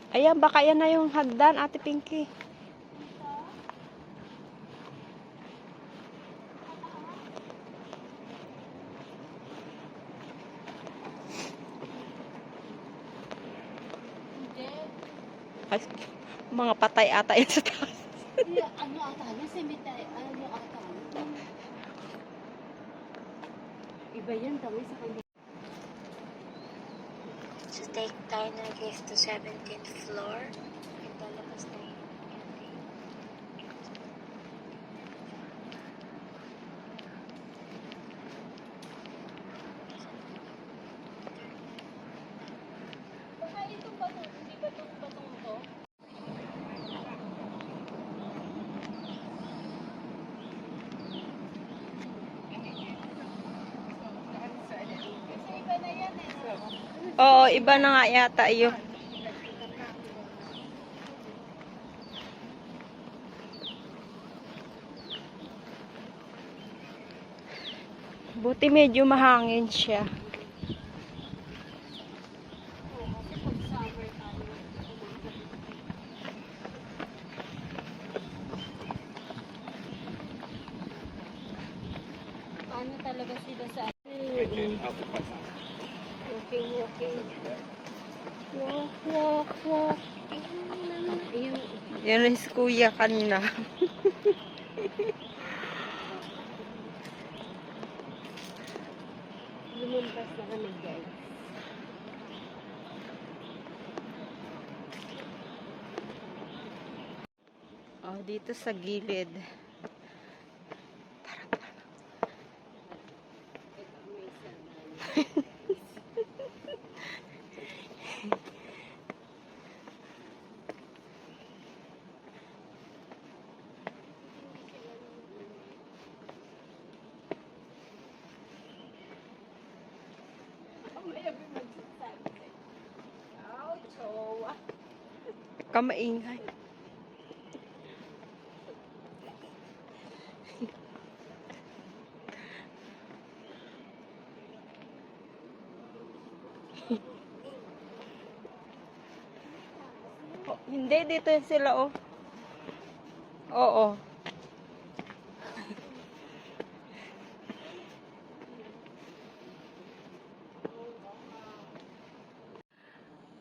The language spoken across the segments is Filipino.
Ayan, baka yan na yung hagdan, Ate Pinky. Ay, mga patay ata yan sa taas. Ano ata yan? Cemetery. Ano ata yan? Iba yan daw sa kanya. So take tayo na lift to 17th floor. Lalabas na yun. Baka itong bato, hindi ba itong batong to? Kasi iba na yan eh. Oo, iba na nga yata yun. Buti medyo mahangin siya. Paano talaga sila sa walking. Walk. Yan ang si kuya kanina. Lumampas na kami guys. Oh, dito sa gilid. Kamaingay. Oh, hindi, dito sila, oh. Oo.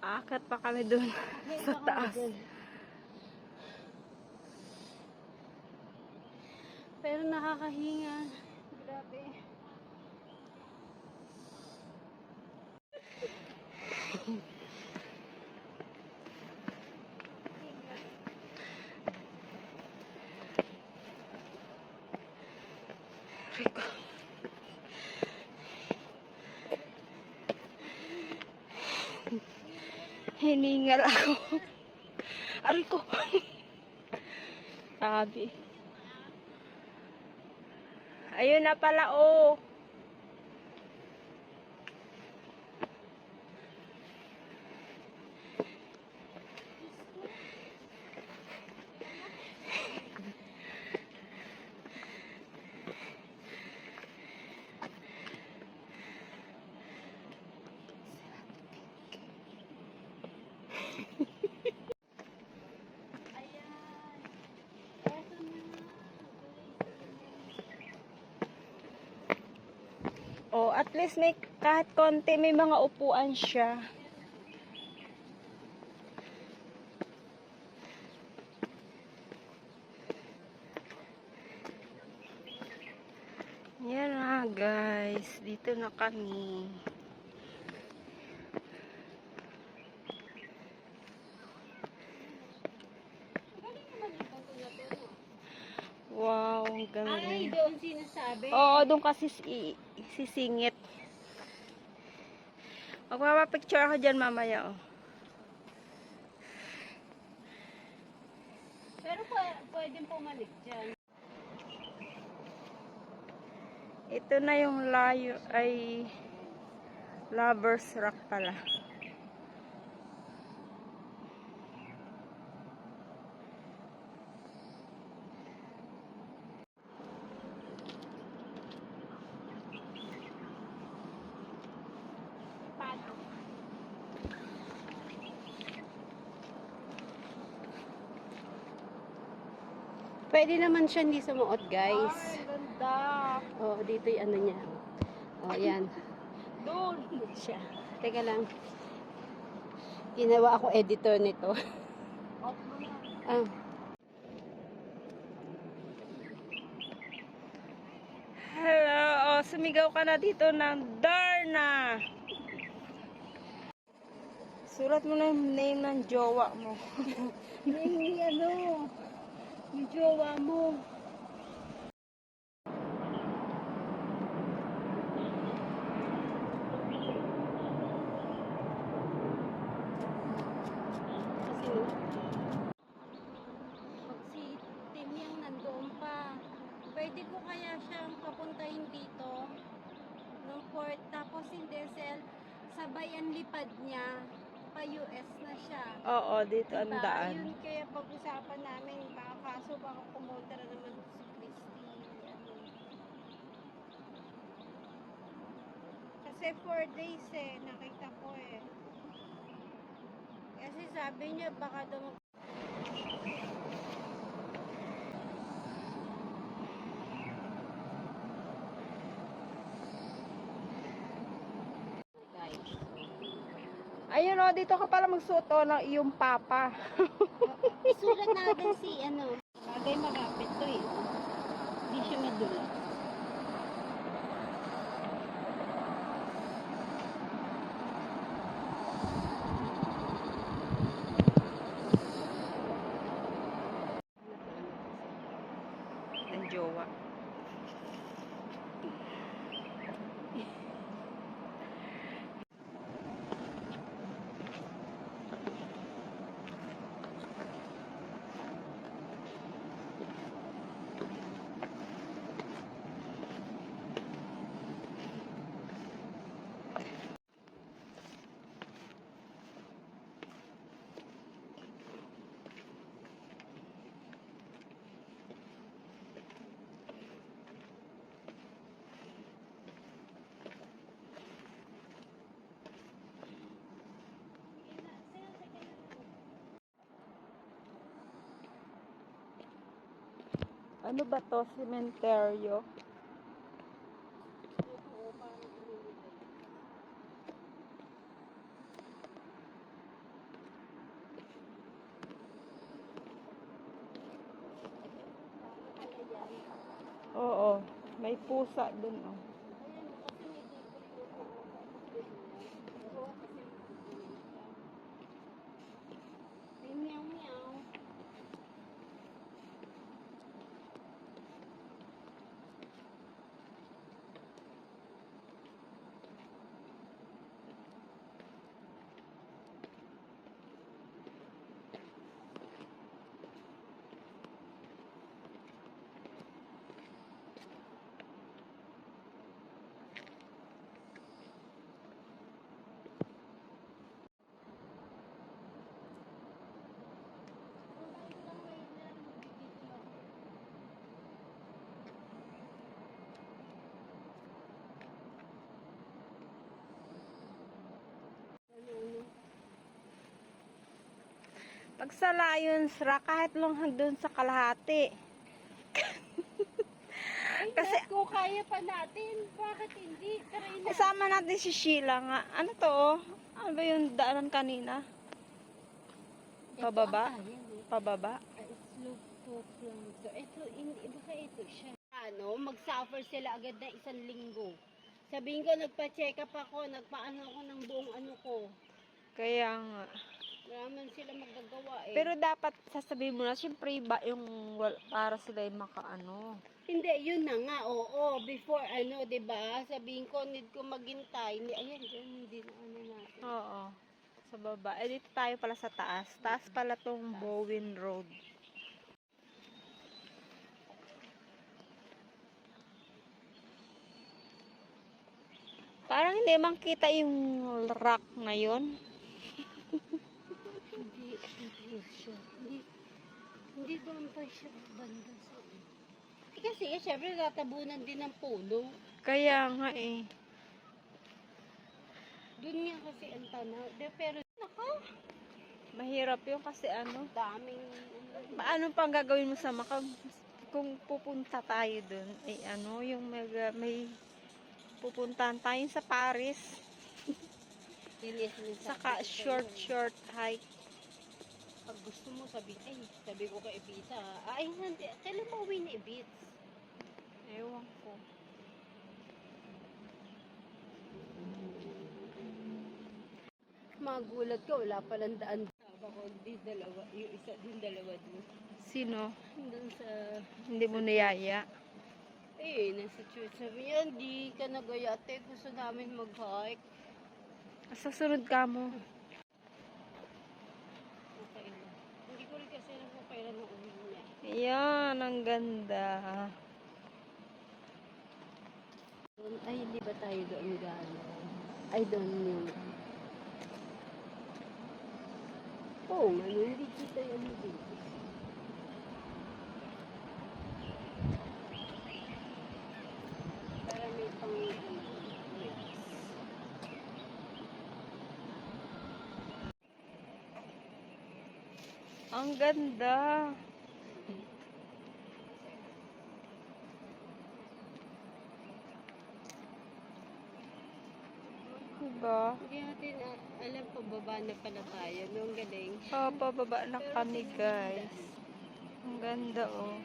Akat pa kami dun sa taas. Pero nakakahinga. Grabe. Rico. Hiningal ako. Aray ko. Sabi. Ayun na pala, oh. Oh, at least may kahit konti may mga upuan siya. Yan na guys, dito na kami. Wow, ang ganda. Ay, doon sinasabi. Oo, doon kasi sisingit. Magpapapicture ako dyan mamaya, oh. Pero pwedeng pumanik dyan. Ito na yung layo ay Lovers Rock pala. Pwede naman siya hindi sumuot, guys. Ay, ganda. Oh, dito yung ano niya. Oh, yan. Doon. Siya. Teka lang. Ginawa ako editor nito. Off mo na. Ah. Hello. Oh, sumigaw ka na dito ng Darna. Sulat mo na yung name ng jowa mo. Yung ano, yung jowa mo. Kasi no, pag si Tim yung nandoon pa, pwede ko kaya siyang papuntahin dito ng port, tapos si Denzel, sabay ang lipad niya, pa US na siya. Oo, dito ang Diba? daan. Yun kaya pag-usapan namin, baka kaso baka kumontra naman si Christy. Ano. Kasi 4 days nakita ko Kasi sabi niya baka daw guys. Ayun o, dito ka pala magsuot o ng iyong papa. Isulat natin si ano. Bagay magapit to Hindi siya madulas. Ang jowa. Ano ba to? Sementeryo? Oo, may pusa dun oh. Ay, meow meow. Pag sa Lions Rock, kahit lang hanggang sa kalahati. Ay, Kasi, kung kaya pa natin, bakit hindi? Try na. kasama natin si Sheila nga. Ano to oh? Ano ba yung daanan kanina? Pababa? Pababa? Slope talk lang to. Baka ito siya. Ano, mag-suffer sila agad na 1 linggo. Sabihin ko, nagpa-check up ako, nagpaano ako ng buong ano ko. Kaya nga. Naman sila magagawa Pero dapat sasabihin mo na, syempre iba yung para sila yung makaano. Hindi, yun na nga, oo. Before ano, 'di ba? Sabihin ko, need ko maghintay. Ayan, dyan, hindi na ano natin. Oo. Sa baba. Eh, dito tayo pala sa taas. Taas pala tong Bowen Road. Parang hindi makita yung rock na yun. Hindi siya. Hindi doon pa siya banda sa kasi syempre tatabunan din ng puno. Kaya nga eh. Doon nga kasi ang tanaw. Pero naka, Mahirap yung kasi ano. Daming Paano pang gagawin mo sa Macau? Kung pupunta tayo dun, eh ano, yung may pupuntahan tayo sa Paris. linis. Saka short hike. Pag gusto mo sabi ko kay Ebita, ay hindi, kailan mo uwi ni Ebit? Ewan ko. Magulat ka, wala palang daan. Sabi ko, dalawa, yung isa din dalawa din. Sino? Doon sa, Hindi mo niyaya. nasa church. Sabi niya, hindi ka nagayate, gusto namin mag-hike. Sa sunod ka mo. Okay lang. Hindi ko rin kasi alam kung kailan ang uwi niya. Ayan, ang ganda. Ay, hindi ba tayo doon gano'n? Ay, doon yung... Oo, hindi kita yung hindi. Para may pang... yes. Ang ganda. Diba? Hindi natin alam pababa na pala tayo. Nung galing. Pababa na kami, guys. Ang ganda, oh.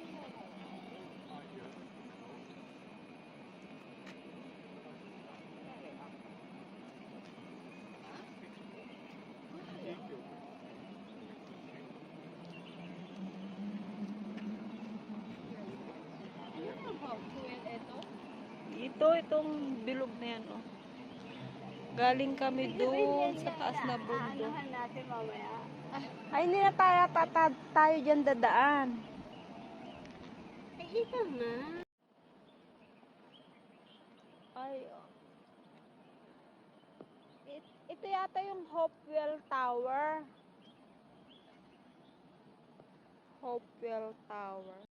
Itong bilog na yan, oh. Galing kami doon sa taas na bundok. Aanuhan natin mamaya. Ay, hindi na tayo dyan dadaan. Ay, ito nga. Ay, oh. Ito yata yung Hopewell Tower. Hopewell Tower.